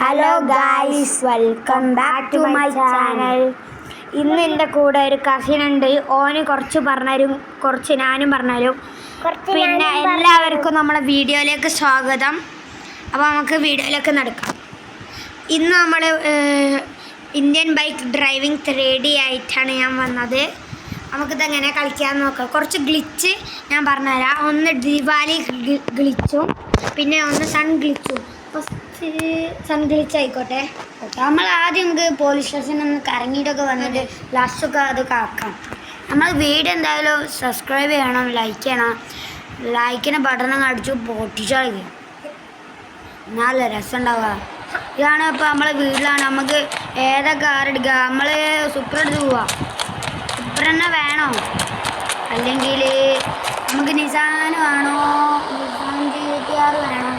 Hello guys, welcome back to my channel. ഇന്ന് എൻ്റെ കൂടെ ഒരു കസിൻ ഉണ്ട്. ഓന് കുറച്ച് പറഞ്ഞുതരും, കുറച്ച് ഞാനും പറഞ്ഞുതരും. പിന്നെ എല്ലാവർക്കും നമ്മളെ വീഡിയോയിലേക്ക് സ്വാഗതം. അപ്പോൾ നമുക്ക് വീഡിയോയിലേക്ക് നടക്കാം. ഇന്ന് നമ്മൾ ഇന്ത്യൻ ബൈക്ക് ഡ്രൈവിംഗ് 3D ആയിട്ടാണ് ഞാൻ വന്നത്. നമുക്കിതെങ്ങനെ കളിക്കാൻ നോക്കാം. കുറച്ച് ഗ്ലിച്ച് ഞാൻ പറഞ്ഞുതരാം. ഒന്ന് ദിവാലി ഗ്ലിച്ചും പിന്നെ ഒന്ന് സൺ ഗ്ലിച്ചും. ഫസ്റ്റ് സൺ ഗ്ലിച്ച് ആയിക്കോട്ടെ. നമ്മൾ ആദ്യം നമുക്ക് പോലീസ് സ്റ്റേഷനിൽ ഒന്ന് കറങ്ങിയിട്ടൊക്കെ വന്നിട്ട് ലാസ്റ്റൊക്കെ അത് കാക്കാം. നമ്മൾ വീഡിയോ എന്തായാലും സബ്സ്ക്രൈബ് ചെയ്യണം, ലൈക്ക് ചെയ്യണം. ലൈക്കിന് ബട്ടൺ അടിച്ചു പൊട്ടിച്ചാൽ നല്ല രസം ഉണ്ടാവുക. ഇതാണ് ഇപ്പോൾ നമ്മളെ വീട്ടിലാണ്. നമുക്ക് ഏതാ കാർ എടുക്കുക? നമ്മൾ സൂപ്പർ എടുത്ത് പോവാം. സൂപ്പർ തന്നെ വേണോ, അല്ലെങ്കിൽ നമുക്ക് നിസാൻ വേണോ, നിസാൻ GTR വേണോ,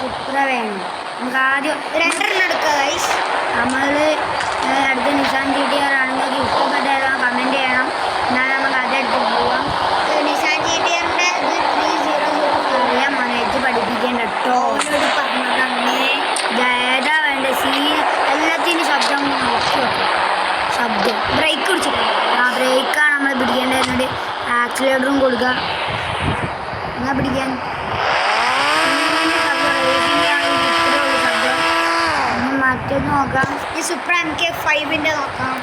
സൂപ്പർ വേണം? നമുക്ക് ആദ്യം രണ്ടെണ്ണം എടുക്കുക ഗൈസ്. നമ്മൾ അടുത്ത നിസാൻ GTR ആണെങ്കിൽ ഇഷ്ടപ്പെട്ട കമൻറ്റ് ചെയ്യണം. എന്നാൽ നമുക്ക് അതെടുത്ത് പോവാം. നിസാൻ GTRൻ്റെ 300 അറിയാൻ മനേജ് പഠിപ്പിക്കേണ്ട കേട്ടോ. ഓരോട് പറഞ്ഞതന്നെ ഏതാ വേണ്ട സീൻ എല്ലാത്തിനും ശബ്ദം നോക്കി വെക്കാം. ശബ്ദം ബ്രേക്ക് പിടിച്ചിട്ട് ബ്രേക്കാണ് നമ്മൾ പിടിക്കേണ്ടത്. ആക്സിലേറ്ററും കൊടുക്കുക എന്നാൽ പിടിക്കാൻ. മറ്റൊന്ന് നോക്കാം. ഈ സൂപ്പർ MK5ൻ്റെ നോക്കാം.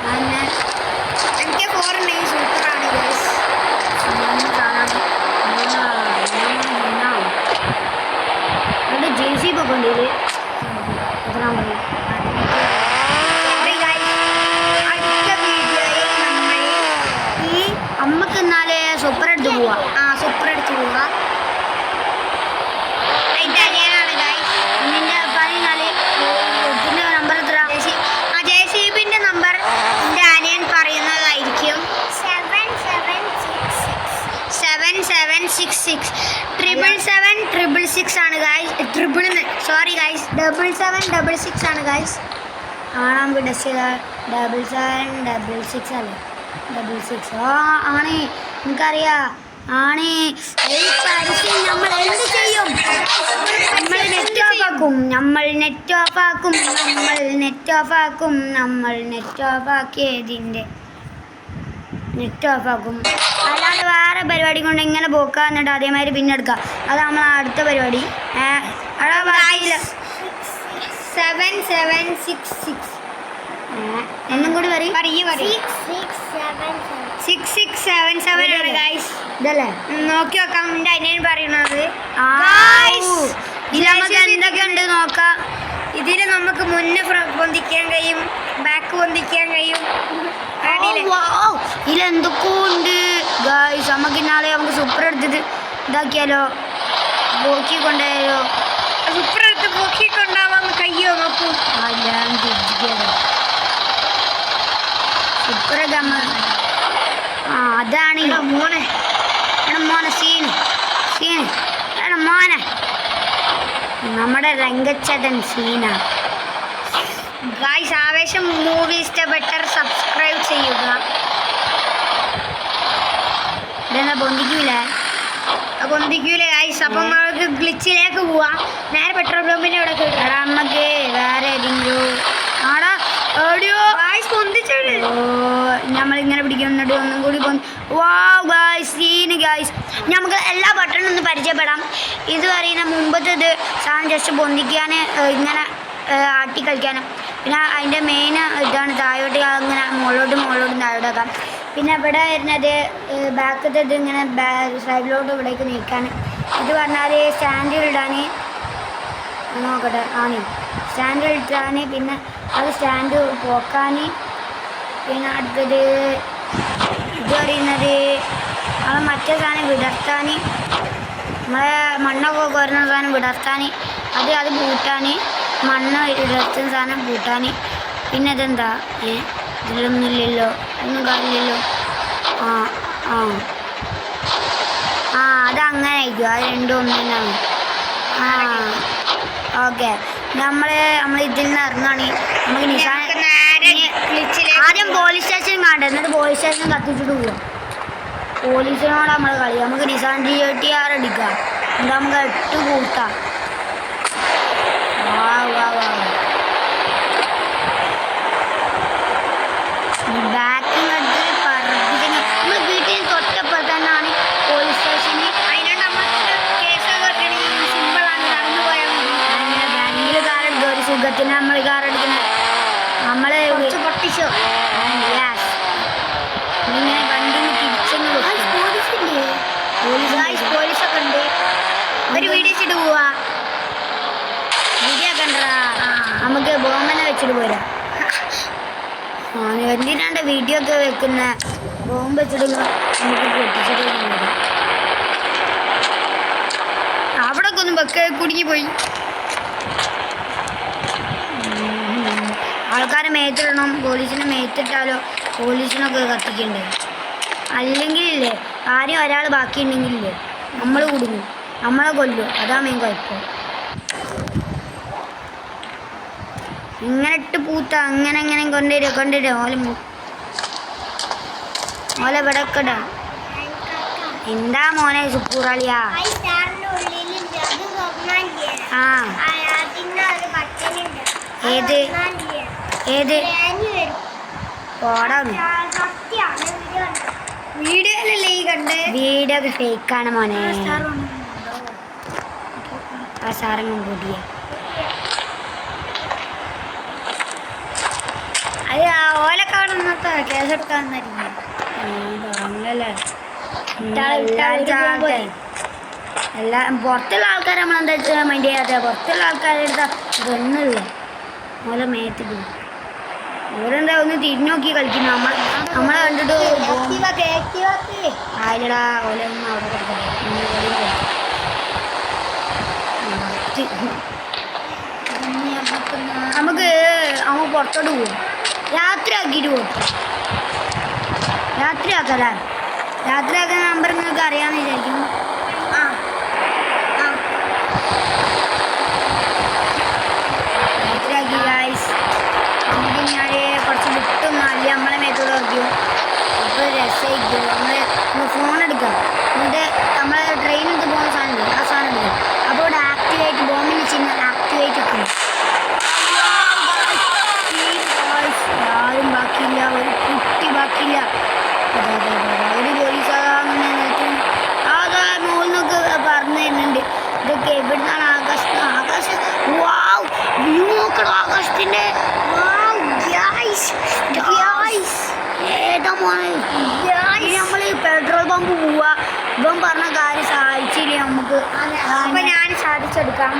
പിന്നെ MK4 ഉണ്ടെങ്കിൽ സൂപ്പറാണ് ഗൈസ്. അവിടെ JCB ഒക്കെ ഉണ്ട്. ഇതിൽ എത്രാം പറയും. അടുത്ത വീഡിയോയിൽ നമ്മൾ ഈ അമ്മക്ക് എന്നാലേ സൂപ്പർ എടുത്ത് പോവാം. സൂപ്പർ എടുത്ത് പോവാം. JCBൻ്റെ നമ്പർ എൻ്റെ അനിയൻ പറയുന്നതായിരിക്കും. 7766 77766 ആണ് ഗൈസ്. സോറി ഗൈസ്, 7766 ആണ് ഗൈസ്. നമുക്ക് ടെസ്റ്റ് ചെയ്താൽ 7766 അല്ലേ? 66 ആണ്. എനിക്കറിയാം ആണ്. നമ്മൾ എന്ത് ചെയ്യും? നമ്മൾ നെറ്റ് ഓഫ് ആക്കും. നമ്മൾ നെറ്റ് ഓഫ് ആക്കിയതിൻ്റെ നെറ്റ് ഓഫ് ആക്കും. അല്ലാണ്ട് വേറെ പരിപാടി കൊണ്ട് ഇങ്ങനെ പോക്കുക, എന്നിട്ട് അതേമാതിരി പിന്നെ എടുക്കുക. അത് നമ്മൾ അടുത്ത പരിപാടി. 7766 എന്നും കൂടി പറയും. 6677 ആണ് ഗൈസ്. ഇതല്ലേ നോക്കി നോക്കാം. എൻ്റെ അനിയൻ പറയുന്നത് ഇതിൽ നമുക്ക് എന്തൊക്കെ ഉണ്ട് നോക്കാം. ഇതിൽ നമുക്ക് മുന്നേ പൊന്തിക്കാൻ കഴിയും, ബാക്ക് പൊന്തിക്കാൻ കഴിയും. ഇതിലെന്തൊക്കെ ഉണ്ട് ഗൈസ്. നമുക്ക് ഇന്നാളെ നമുക്ക് സൂപ്പർ എടുത്തിട്ട് ഇതാക്കിയാലോ, പോക്കി കൊണ്ടുപോയാലോ. സൂപ്പർ എടുത്ത് പോക്കി കൊണ്ടാവാൻ കഴിയോ നോക്കൂ. സൂപ്പറൊക്കെ അമ്മ അതാണ് മോനെ മോനെ നമ്മുടെ രംഗച്ചേട്ടൻ സീന ഗായ്സ്. ആവേശം മൂവി ഇഷ്ടപ്പെട്ടർ സബ്സ്ക്രൈബ് ചെയ്യുക. ഇതെന്താ പൊന്തിക്കൂലേ ഗായ്സ്. അപ്പം നമുക്ക് ഗ്ലിച്ചിലേക്ക് പോവാം. നേരെ പെട്രോൾ പമ്പിൻ്റെ അവിടെ കിട്ടാം. നമുക്ക് വേറെ ഏതെങ്കിലും നമ്മളിങ്ങനെ പിടിക്കുന്നുണ്ട്. ഒന്നും കൂടി സീന് ഗായ്സ്. നമുക്ക് എല്ലാ ബട്ടണും ഒന്ന് പരിചയപ്പെടാം. ഇത് പറയുന്ന മുമ്പത്തേത് സാധനം ജസ്റ്റ് പൊന്തിക്കാൻ ഇങ്ങനെ ആട്ടി കളിക്കാനും. പിന്നെ അതിൻ്റെ മെയിൻ ഇതാണ് താഴോട്ട് ഇങ്ങനെ മുകളിലോട്ടും താഴോട്ടാക്കാം. പിന്നെ ഇവിടെ വരുന്നത് ബാക്കത്തേത് ഇങ്ങനെ സൈഡിലോട്ട് ഇവിടേക്ക് നീക്കാൻ. ഇത് പറഞ്ഞാൽ സ്റ്റാൻഡിൽ ഇടാൻ നോക്കട്ടെ. സ്റ്റാൻഡിൽ ഇട്ടാൻ. പിന്നെ അത് സ്റ്റാൻഡ് പോക്കാൻ. പിന്നെ അടുത്തത് ഇത് പറയുന്നത് നമ്മൾ മറ്റേ സാധനം വിടർത്താൻ, നമ്മളെ മണ്ണൊക്കെ കുറഞ്ഞ സാധനം വിടർത്താൻ. അത് പൂട്ടാൻ, മണ്ണ് വിടർത്തുന്ന സാധനം പൂട്ടാൻ. പിന്നെ അതെന്താ ഇതിലൊന്നുമില്ലല്ലോ, ഒന്നും കാണില്ലല്ലോ. അതങ്ങനെ ആയിരിക്കും. അത് രണ്ടും ഒന്ന് തന്നെയാണ്. ഓക്കെ. നമ്മൾ ഇതിൽ നിന്ന് ഇറങ്ങുകയാണ്. നമുക്ക് നിസാൻ ആദ്യം പോലീസ് സ്റ്റേഷൻ കാണട്ടെ, എന്നിട്ട് പോലീസ് സ്റ്റേഷൻ കത്തിച്ചിട്ട് പോവാം. പോലീസിനോട് നമ്മൾ കളി. നമുക്ക് നിസാൻ GTR എടുക്കാം. എന്നിട്ട് നമുക്ക് 8 കൂട്ടാം. സുഖത്തിന് നമ്മൾ കാർ എടുക്കുന്നത്. നമ്മള് പൊട്ടിച്ചോ ഇങ്ങനെ വണ്ടി തിരിച്ചൊന്ന് പോലീസൊക്കെ ഉണ്ട്. ഒരു വീഡിയോ വെച്ചിട്ട് പോവാ. വീഡിയോ കണ്ടാ നമുക്ക് ബോംബനെ വെച്ചിട്ട് പോരാ. എന്തിനാണ്ട് വീഡിയോ ഒക്കെ വെക്കുന്ന ബോംബ് വെച്ചിട്ട് നമുക്ക് പൊട്ടിച്ചിട്ട് വരാം. അവിടെ ഒക്കെ ഒന്ന് വെക്ക കുടുങ്ങിപ്പോയി. ആൾക്കാരെ മേത്തിടണം. പോലീസിനെ മേത്തിട്ടാലോ പോലീസിനൊക്കെ കത്തിക്കണ്ടേ. അല്ലെങ്കിലില്ലേ ആരും ഒരാൾ ബാക്കിയുണ്ടെങ്കിലില്ലേ നമ്മൾ കുടുങ്ങും, നമ്മളെ കൊല്ലും. അതാ മെയിൻ കുഴപ്പം. ഇങ്ങനെ ഇട്ട് പൂത്ത അങ്ങനെ അങ്ങനെ കൊണ്ടുവരും ഓല വിടക്കടാ. എന്താ മോനെ സുക്കൂറാളിയാ? ആ ഏത് ഏത് പോടാണ് വീഡിയോ അല്ലല്ലേ ഈ കണ്ടേ? വീഡിയോ ഒക്കെ ഫേക്കാണ് മോനെ. ആ സാറങ്ങും കൂടിയ അത് ഓലൊക്കെ അവിടെ നിന്നത്തെ കേസെടുക്കാന്നല്ലേ. എല്ലാം പുറത്തുള്ള ആൾക്കാർ നമ്മളെന്താ വെച്ചാൽ മൈൻഡ് ചെയ്യാതെ പുറത്തുള്ള ആൾക്കാരെടുത്താൽ ഇതൊന്നുമില്ല. ഓല മേത്തിട്ട് ഓരെന്താ ഒന്ന് തിരിഞ്ഞു നോക്കി കളിക്കുന്നു. നമ്മളെ കണ്ടിട്ട് ആയില്ലടാ ഓലൊന്നും അവിടെ കിടക്കട്ടെ. നമുക്ക് പുറത്തോട്ട് പോകും. രാത്രി ആക്കിയിട്ട് പോകും. രാത്രി ആക്കാല്ലേ? രാത്രി ആക്കാൻ നമ്പർ നിങ്ങൾക്ക് അറിയാമെന്ന് വിചാരിക്കുന്നു. രാത്രി ആക്കി ഗൈസ്. എന്നിട്ട് ഞാൻ കുറച്ച് വിട്ടും നല്ല നമ്മളെ മേത്തോട് നോക്കിയോ. അപ്പോൾ രസമായിരിക്കും. നമ്മൾ ഫോൺ എടുക്കാം. എന്നിട്ട് നമ്മളെ ട്രെയിനിൽ പോകുന്ന സാധനം ആ സാധനം എടുക്കും. അപ്പോൾ ഇവിടെ ആക്ടിവേറ്റ് ബോംബിന് ചിഹ്നം ആക്ടിവേറ്റ് വെക്കും. ആരും ബാക്കിയില്ല, ഒരു കുട്ടി ബാക്കിയില്ല. ഒരു പോലീസ് അങ്ങനെ നിൽക്കുന്നു. അതാ മോളിനൊക്കെ പറഞ്ഞു തരുന്നുണ്ട്. ഇതൊക്കെ എവിടുന്നാണ്? ആകാശം വാവ് വ്യൂ നോക്കണം ആകാശത്തിൻ്റെ. ഏതാ മോനെ നമ്മൾ പെട്രോൾ പമ്പ് പോവാ. ഇവൻ പറഞ്ഞ കാര്യം സാധിച്ചില്ലേ നമുക്ക്. അപ്പം ഞാൻ സാധിച്ചെടുക്കാം.